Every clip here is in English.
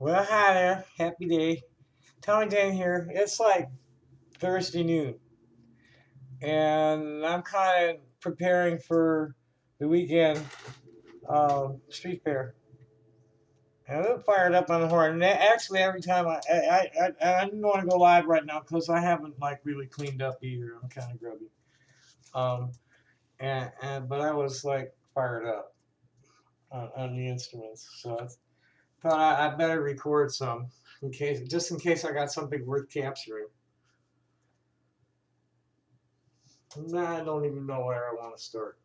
Well, hi there. Happy day. Tommy Dan here. It's like Thursday noon, and I'm kind of preparing for the weekend street fair. And I'm fired up on the horn. And actually, every time I didn't want to go live right now because I haven't like really cleaned up either. I'm kind of grubby. Um, but I was like fired up on the instruments, so I thought I better record some just in case I got something worth capturing. Nah, I don't even know where I want to start.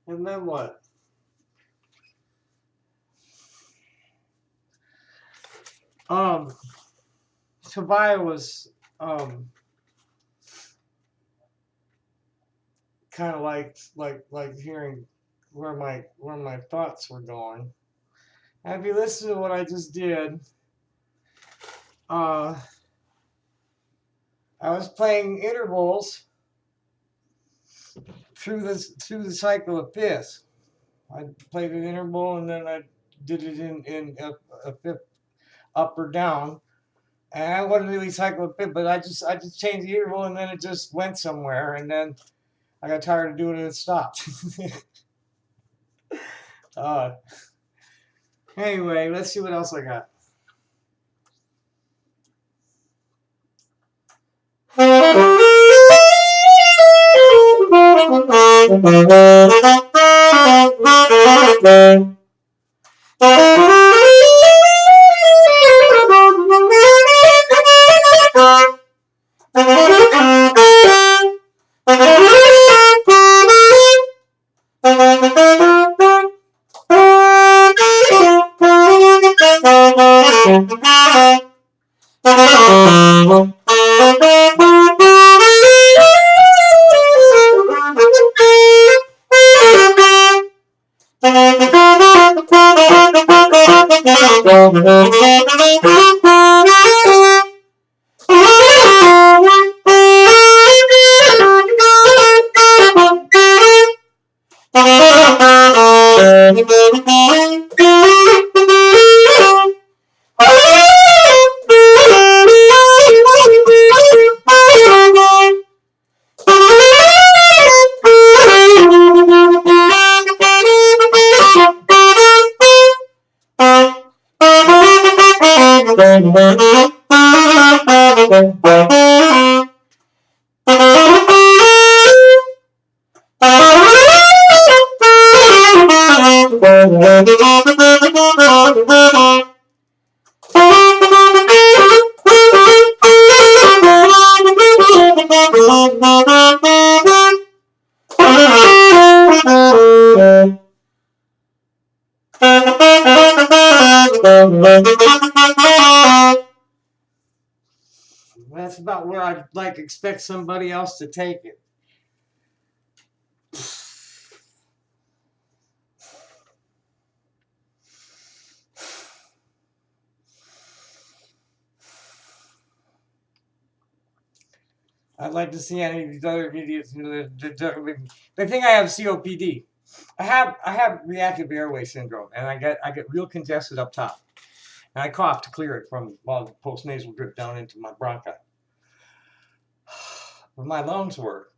And then what? Um, Tobiah was kind of like hearing where my thoughts were going. And if you listen to what I just did, uh, I was playing intervals through the cycle of fifths. I played an interval and then I did it in a fifth up or down. And I wasn't really cycle of fifth, but I just changed the interval and then it just went somewhere and then I got tired of doing it and stopped. uh, anyway, let's see what else I got. That's about where I'd like expect somebody else to take it. I'd like to see any of these other idiots. They think I have COPD. I have reactive airway syndrome, and I get real congested up top, and I cough to clear it from all the postnasal drip down into my bronchi. But my lungs work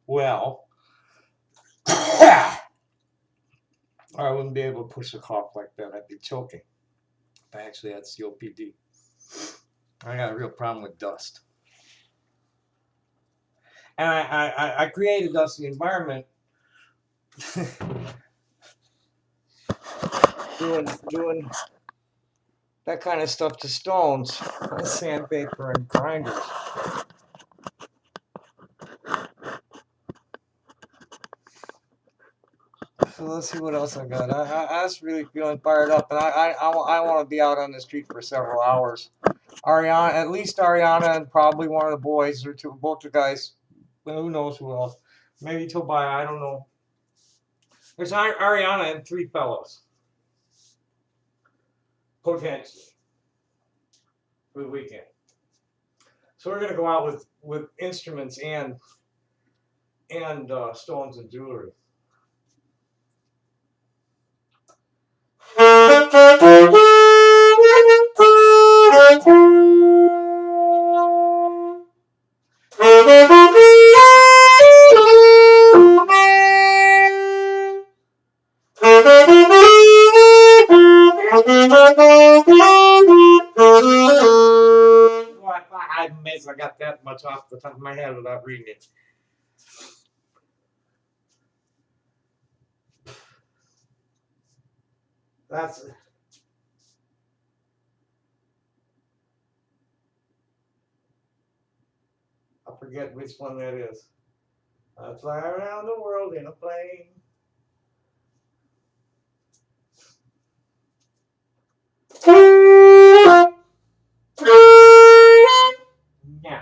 well, or I wouldn't be able to push a cough like that. I'd be choking if I actually had COPD. I got a real problem with dust. And I create a dusty environment doing that kind of stuff to stones, sandpaper and grinders. So let's see what else I got. I was really feeling fired up, and I want to be out on the street for several hours. Ariana, at least Ariana, and probably one of the boys or two, both the guys. Who knows who else? Maybe Tobiah. I don't know. There's Ariana and 3 fellows. Potentially for the weekend. So we're gonna go out with instruments and stones and jewelry. I got that much off the top of my head without reading it. That's I forget which one that is. I fly around the world in a plane. Yeah.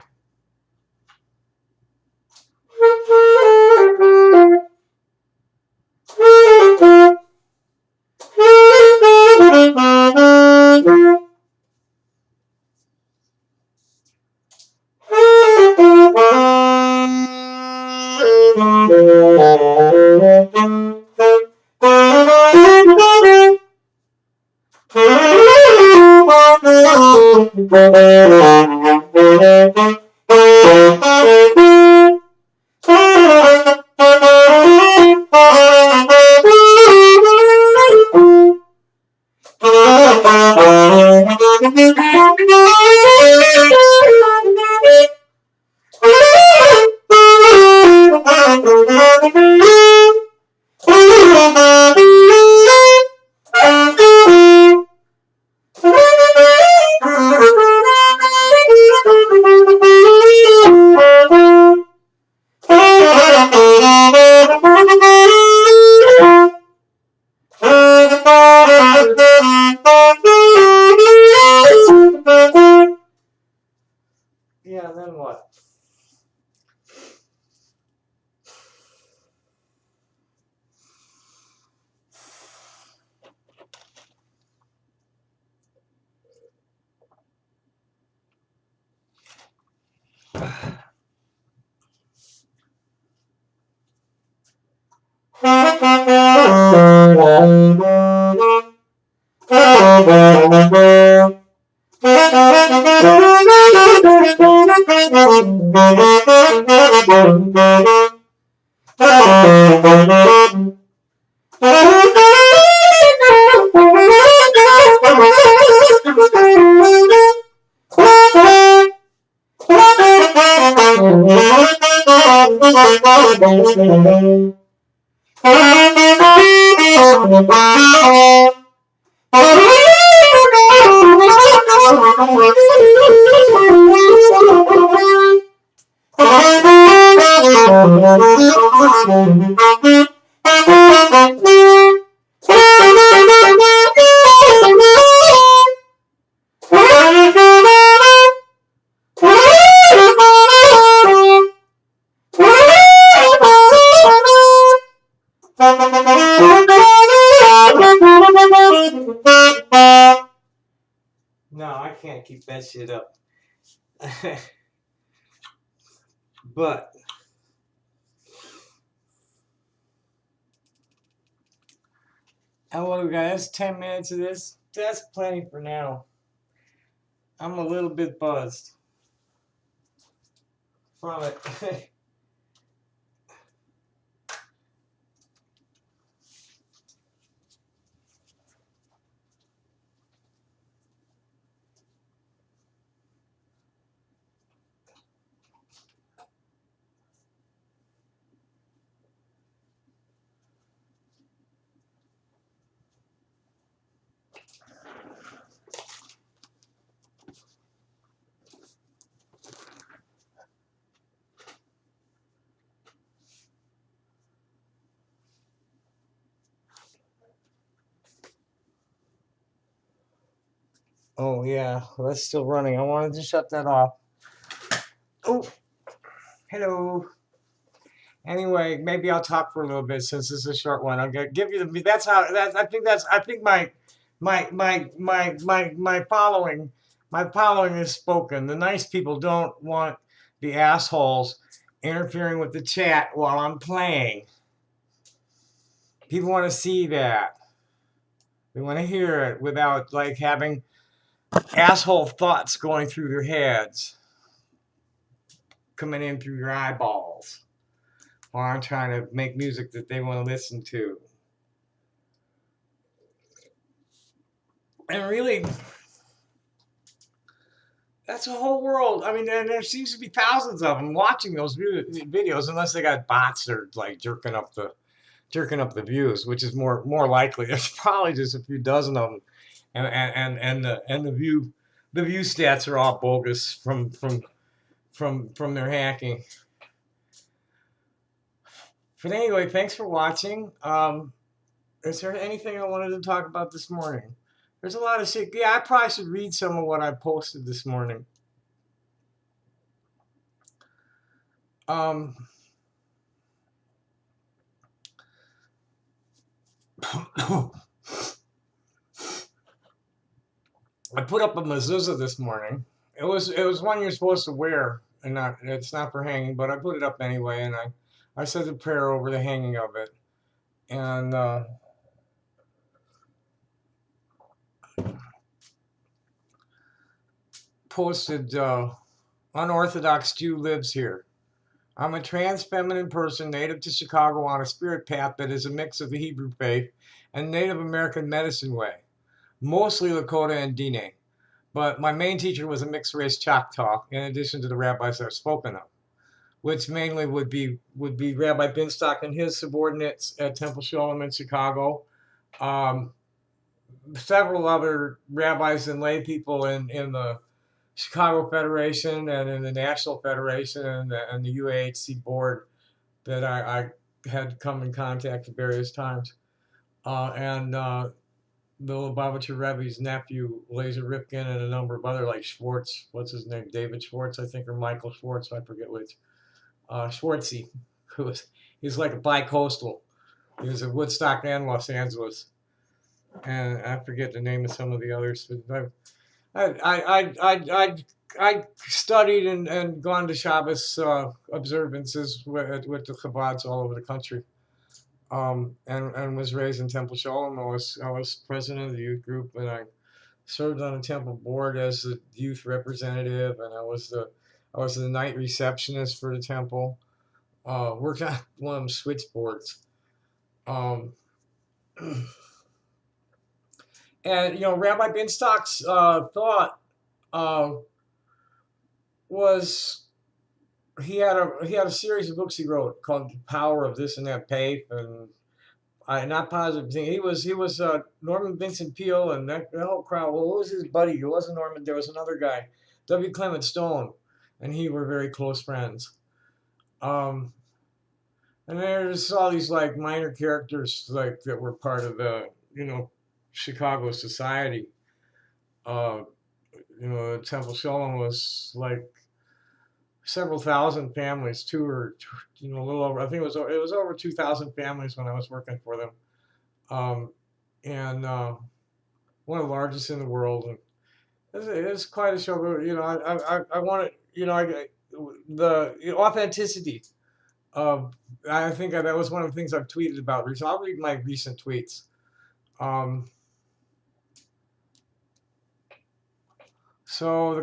Yeah, then what? No, I can't keep that shit up. But what do we got? That's 10 minutes of this. That's plenty for now. I'm a little bit buzzed from it. Oh yeah, well, that's still running. I wanted to shut that off. Oh, hello. Anyway, maybe I'll talk for a little bit since this is a short one. I'll give you the. That's how. That's. I think my following. My following is spoken. The nice people don't want the assholes interfering with the chat while I'm playing. People want to see that. They want to hear it without like having asshole thoughts going through their heads, coming in through your eyeballs, while I'm trying to make music that they want to listen to. And really, that's a whole world. I mean, and there seems to be thousands of them watching those videos, unless they got bots that are like jerking up the views, which is more likely. There's probably just a few dozen of them, and the view stats are all bogus from their hacking. But anyway, thanks for watching. Is there anything I wanted to talk about this morning? There's a lot of shit. Yeah, I probably should read some of what I posted this morning. Um, I put up a mezuzah this morning. It was one you're supposed to wear, and it's not for hanging, but I put it up anyway, and I said a prayer over the hanging of it, and posted unorthodox Jew lives here. I'm a trans feminine person native to Chicago on a spirit path that is a mix of the Hebrew faith and Native American medicine way, mostly Lakota and Diné. But my main teacher was a mixed race Choctaw, in addition to the rabbis I've spoken of, which mainly would be Rabbi Binstock and his subordinates at Temple Sholem in Chicago, um, several other rabbis and lay people in the Chicago Federation and in the National Federation and the UAHC board that I had come in contact at various times. And the Lubavitcher Rebbe's nephew, Lazer Ripken, and a number of other, like Schwartz, what's his name, David Schwartz, I think, or Michael Schwartz, I forget which. Schwartzy, he's like a bi-coastal. He was at Woodstock and Los Angeles. And I forget the name of some of the others. But I studied and gone to Shabbos observances with the Chabads all over the country, and was raised in Temple Sholem. I was president of the youth group, and I served on the temple board as the youth representative, and I was the night receptionist for the temple. Worked on one of them switchboards. Um, and Rabbi Binstock's thought was he had a series of books he wrote called The Power of This and That Faith, and I'm not positive. He was Norman Vincent Peale and that whole crowd. Well, what was his buddy? It wasn't Norman. There was another guy, W. Clement Stone, and he were very close friends. And there's all these like minor characters like that were part of the Chicago society. Temple Sholem was like several thousand families, a little over. I think it was over 2,000 families when I was working for them, and one of the largest in the world. And it's quite a show. But, I wanted, the authenticity of. I think that was one of the things I've tweeted about recently. I'll read my recent tweets. Um, so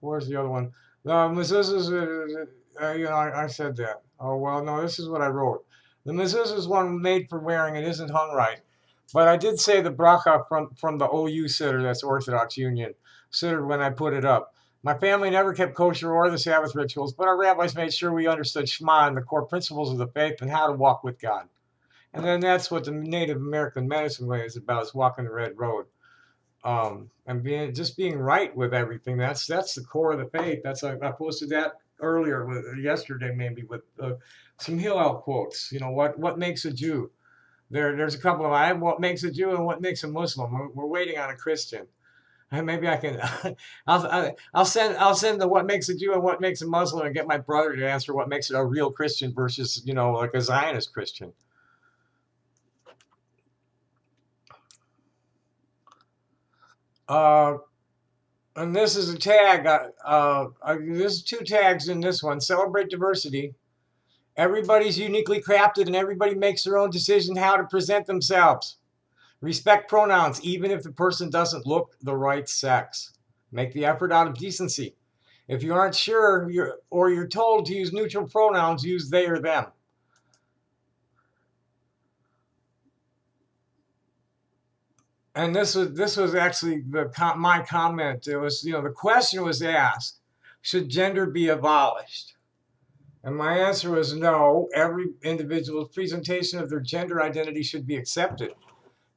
where's the other one? This is, I said that. Oh well, no, this is what I wrote. The mezuzah's one made for wearing. It isn't hung right. But I did say the bracha from the OU sitter, that's Orthodox Union sitter, when I put it up. My family never kept kosher or the Sabbath rituals, but our rabbis made sure we understood Shema and the core principles of the faith and how to walk with God. And then that's what the Native American medicine way is about: is walking the red road, and being right with everything. That's the core of the faith. I posted that earlier yesterday, maybe with some Hillel quotes. What makes a Jew? There's a couple of what makes a Jew and what makes a Muslim. We're waiting on a Christian. And maybe I can. I'll send the what makes a Jew and what makes a Muslim, and get my brother to answer what makes it a real Christian versus like a Zionist Christian. And this is a tag. There's 2 tags in this one. Celebrate diversity. Everybody's uniquely crafted, and everybody makes their own decision how to present themselves. Respect pronouns, even if the person doesn't look the right sex. Make the effort out of decency. If you aren't sure you're told to use neutral pronouns, use they or them. And this was actually my comment. It was, the question was asked, should gender be abolished? And my answer was no. Every individual's presentation of their gender identity should be accepted.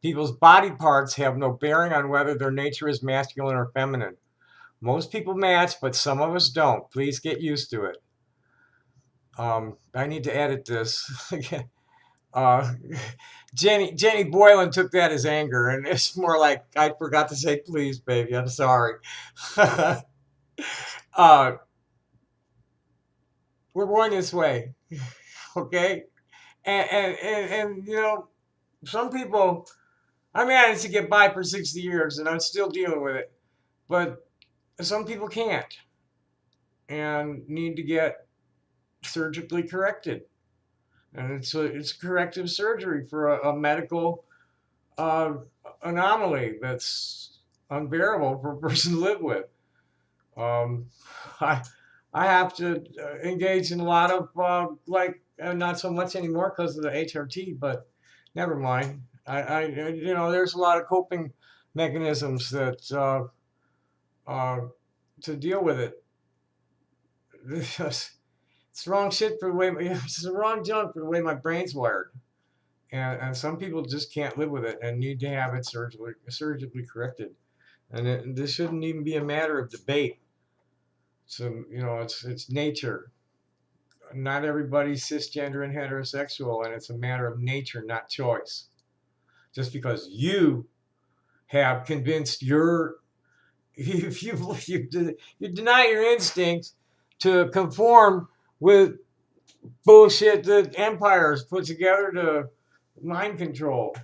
People's body parts have no bearing on whether their nature is masculine or feminine. Most people match, but some of us don't. Please get used to it. I need to edit this. Jenny Boylan took that as anger, and it's more like, I forgot to say please, baby. I'm sorry. We're going this way, okay? And some people, I managed to get by for 60 years, and I'm still dealing with it. But some people can't, and need to get surgically corrected. And it's corrective surgery for a medical anomaly that's unbearable for a person to live with. I have to engage in a lot of not so much anymore because of the HRT, but never mind. There's a lot of coping mechanisms that to deal with it. It's the wrong shit for the way it's the wrong junk for the way my brain's wired, and some people just can't live with it and need to have it surgically corrected. And this shouldn't even be a matter of debate. So it's nature. Not everybody's cisgender and heterosexual, and it's a matter of nature, not choice. Just because you have convinced if you deny your instincts to conform with bullshit that empires put together to mind control.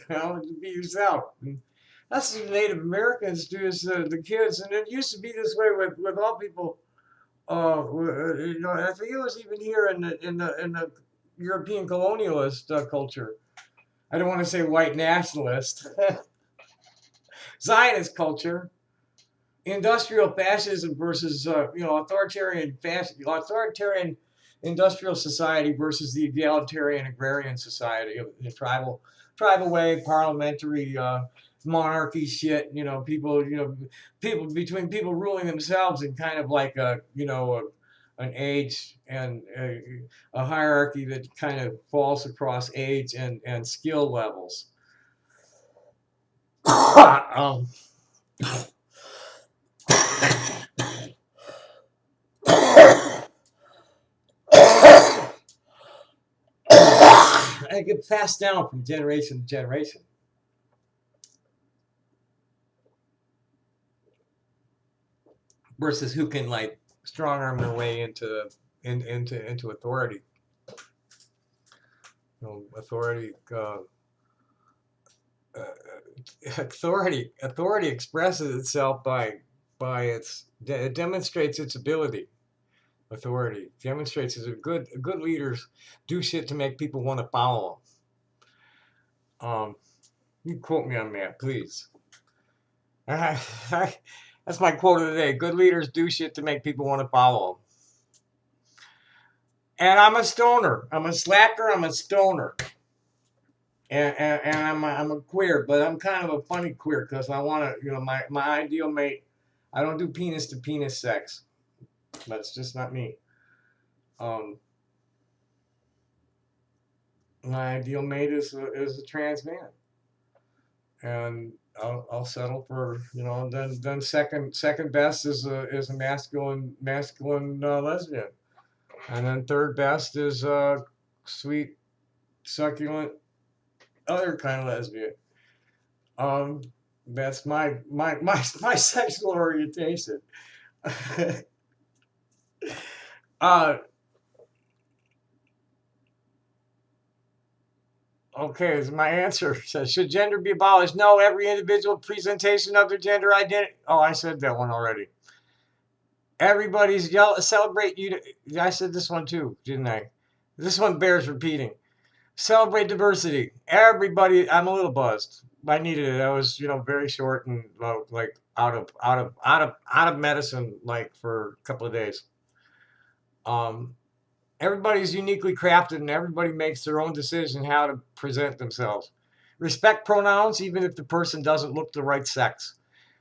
Be yourself. And that's what the Native Americans do, is the kids, and it used to be this way with all people. I think it was even here in the European colonialist culture. I don't want to say white nationalist, Zionist culture. Industrial fascism versus authoritarian industrial society versus the egalitarian agrarian society of the tribal way, parliamentary monarchy shit. People between people ruling themselves in kind of like an age and a hierarchy that kind of falls across age and skill levels. And it gets passed down from generation to generation. Versus who can strong arm their way into authority. Authority expresses itself by by it demonstrates its ability, authority, demonstrates that good leaders do shit to make people want to follow them. You quote me on that, please. That's my quote of the day. Good leaders do shit to make people want to follow them. And I'm a stoner. I'm a slacker. I'm a stoner. And I'm a queer, but I'm kind of a funny queer because I want to, my ideal mate. I don't do penis to penis sex. That's just not me. Um, my ideal mate is a trans man, and I'll settle for then second best is a masculine lesbian, and then third best is a sweet succulent other kind of lesbian. Um, that's my sexual orientation. uh, okay, is my answer. Says, should gender be abolished? No, every individual presentation of their gender identity. Oh, I said that one already. Everybody's celebrate you. I said this one too, didn't I? This one bears repeating. Celebrate diversity. Everybody. I'm a little buzzed. I needed it. I was, very short and like out of medicine, like for a couple of days. Um, Everybody's uniquely crafted, and everybody makes their own decision how to present themselves. Respect pronouns, even if the person doesn't look the right sex.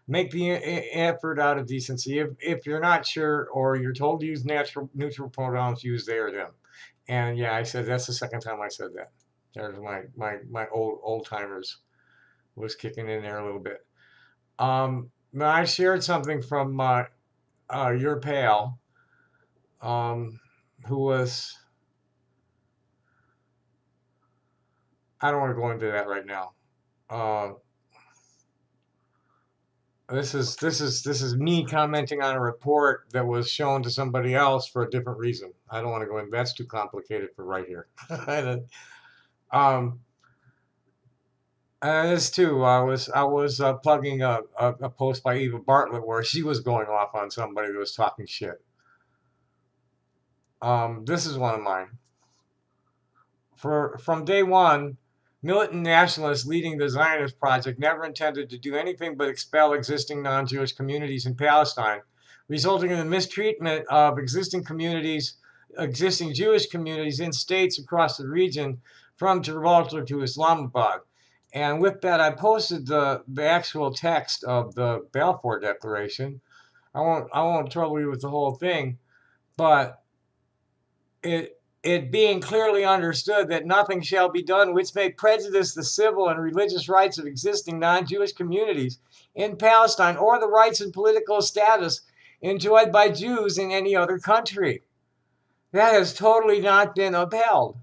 Make the effort out of decency. If you're not sure or you're told to use neutral pronouns, use they or them. And yeah, I said that's the second time I said that. There's my old timers was kicking in there a little bit. Now I shared something from your pal, who was, I don't want to go into that right now. Uh, this is me commenting on a report that was shown to somebody else for a different reason. I don't want to go in. That's too complicated for right here. um, and this too. I was plugging a post by Eva Bartlett where she was going off on somebody that was talking shit. This is one of mine. From day one, militant nationalists leading the Zionist project never intended to do anything but expel existing non-Jewish communities in Palestine, resulting in the mistreatment of existing Jewish communities in states across the region, from Gibraltar to Islamabad. And with that, I posted the actual text of the Balfour Declaration. I won't trouble you with the whole thing, but it being clearly understood that nothing shall be done which may prejudice the civil and religious rights of existing non-Jewish communities in Palestine or the rights and political status enjoyed by Jews in any other country. That has totally not been upheld.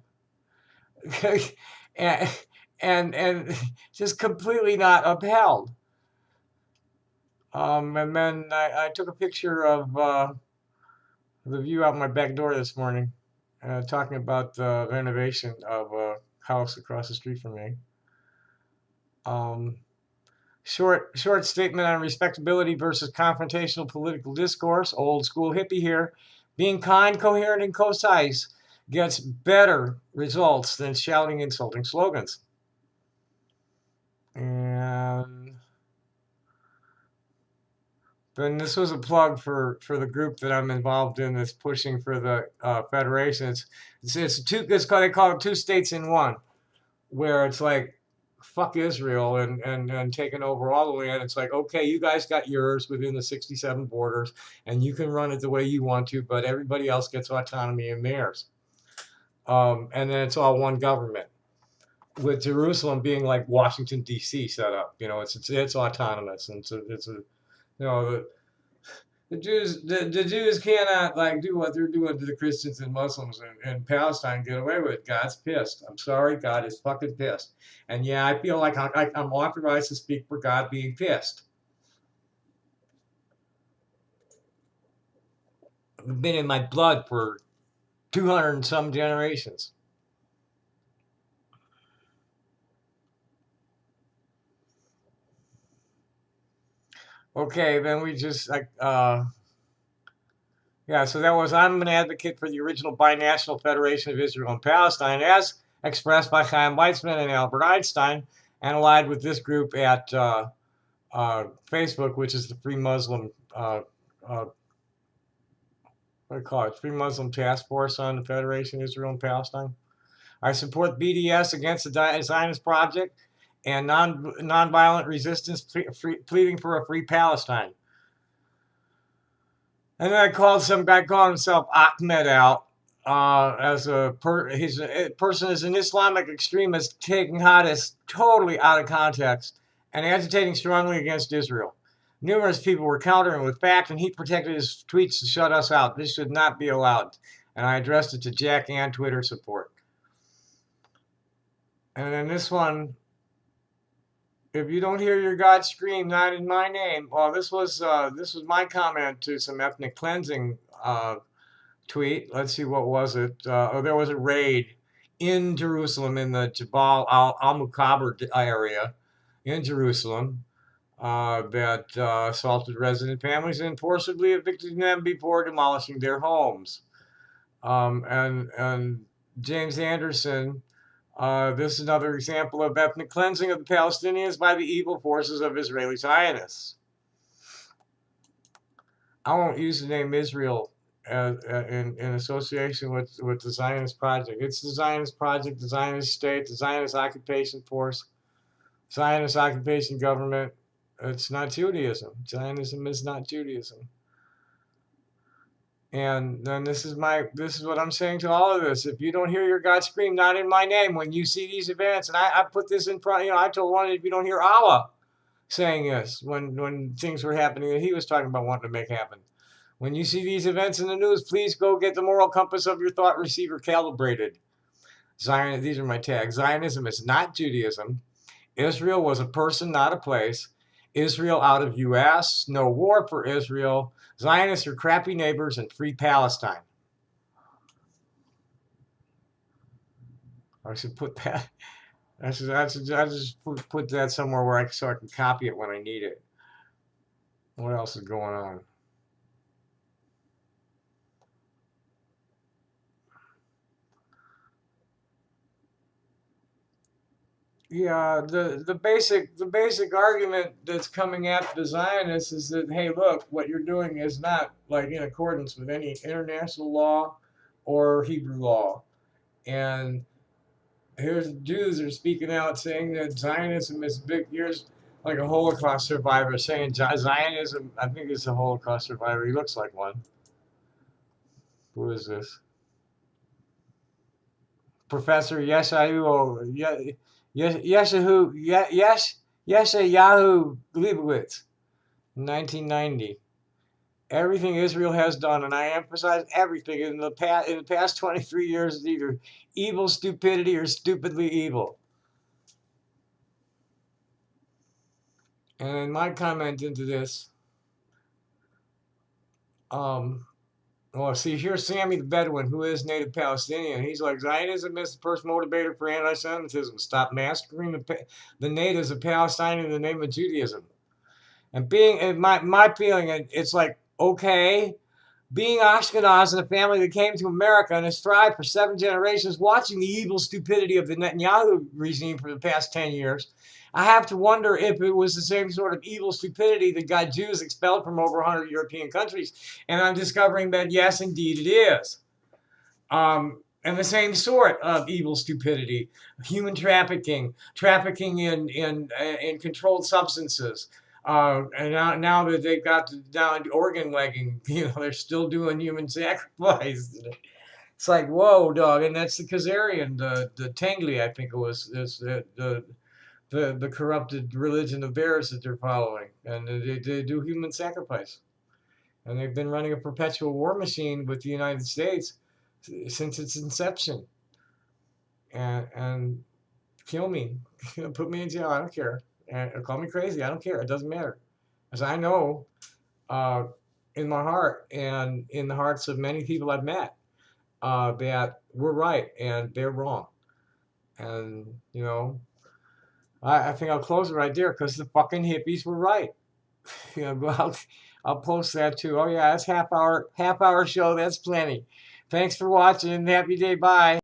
and, and just completely not upheld. And then I took a picture of the view out my back door this morning, talking about the renovation of a house across the street from me. Short statement on respectability versus confrontational political discourse. Old school hippie here. Being kind, coherent, and concise gets better results than shouting insulting slogans. And then this was a plug for the group that I'm involved in that's pushing for the federation. They call it two states in one, where it's like, fuck Israel and taking over all the land. It's like, okay, you guys got yours within the 67 borders, and you can run it the way you want to, but everybody else gets autonomy in theirs. And then it's all one government, with Jerusalem being like Washington D.C. set up. It's autonomous, and it's a the Jews cannot do what they're doing to the Christians and Muslims in Palestine, get away with it. God's pissed. I'm sorry, God is fucking pissed. And yeah, I feel like I'm authorized to speak for God being pissed. It's been in my blood for 200 and some generations. Okay, then we just like yeah. So that was I'm an advocate for the original binational federation of Israel and Palestine, as expressed by Chaim Weizmann and Albert Einstein, and allied with this group at Facebook, which is the Free Muslim what do you call it? Free Muslim Task Force on the Federation of Israel and Palestine. I support BDS against the Zionist project and nonviolent resistance, pleading for a free Palestine. And then I called some guy calling himself Ahmed out as he's a person is an Islamic extremist taking hadiths totally out of context and agitating strongly against Israel. Numerous people were countering with fact, and he protected his tweets to shut us out. This should not be allowed. And I addressed it to Jack and Twitter support. And then this one, if you don't hear your God scream, not in my name. Well, this was my comment to some ethnic cleansing tweet. Let's see, what was it? There was a raid in Jerusalem in the Jabal al-Mukhaber area in Jerusalem that assaulted resident families and forcibly evicted them before demolishing their homes. And James Anderson, this is another example of ethnic cleansing of the Palestinians by the evil forces of Israeli Zionists. I won't use the name Israel in association with the Zionist project. It's the Zionist project, the Zionist state, the Zionist occupation force, Zionist occupation government. It's not Judaism. Zionism is not Judaism. And then this is what I'm saying to all of this. If you don't hear your God scream, not in my name, when you see these events, and I put this in front, I told one, if you don't hear Allah saying this when things were happening that he was talking about wanting to make happen. When you see these events in the news, please go get the moral compass of your thought receiver calibrated. These are my tags. Zionism is not Judaism. Israel was a person, not a place. Israel out of U.S. No war for Israel. Zionists are crappy neighbors and free Palestine. I should put that. I just put that somewhere so I can copy it when I need it. What else is going on? Yeah, the basic argument that's coming at the Zionists is that, hey, look, what you're doing is not like in accordance with any international law or Hebrew law. And here's Jews are speaking out saying that Zionism is big. Here's like a Holocaust survivor saying Zionism. I think it's a Holocaust survivor. He looks like one. Who is this? Professor Yeshayahu Leibowitz, 1990. Everything Israel has done, and I emphasize everything in the past 23 years, is either evil stupidity or stupidly evil. And my comment into this, well, see, here's Sammy the Bedouin, who is native Palestinian. He's like, Zionism is the first motivator for anti-Semitism. Stop massacring the natives of Palestine in the name of Judaism. And my feeling, it's like, okay, being Ashkenaz and a family that came to America and has thrived for 7 generations, watching the evil stupidity of the Netanyahu regime for the past 10 years, I have to wonder if it was the same sort of evil stupidity that got Jews expelled from over 100 European countries. And I'm discovering that, yes, indeed it is. And the same sort of evil stupidity, human trafficking, trafficking in controlled substances. And now that they've got down organ legging, they're still doing human sacrifice. It's like, whoa, dog. And that's the Khazarian, the Tengli, I think it was, the corrupted religion of theirs that they're following. And they do human sacrifice. And they've been running a perpetual war machine with the United States since its inception. And kill me, put me in jail, I don't care. And call me crazy, I don't care, it doesn't matter. As I know, in my heart and in the hearts of many people I've met, that we're right and they're wrong. And, I think I'll close it right there because the fucking hippies were right. You know, I'll post that too. Oh yeah, that's half hour show. That's plenty. Thanks for watching. Happy day. Bye.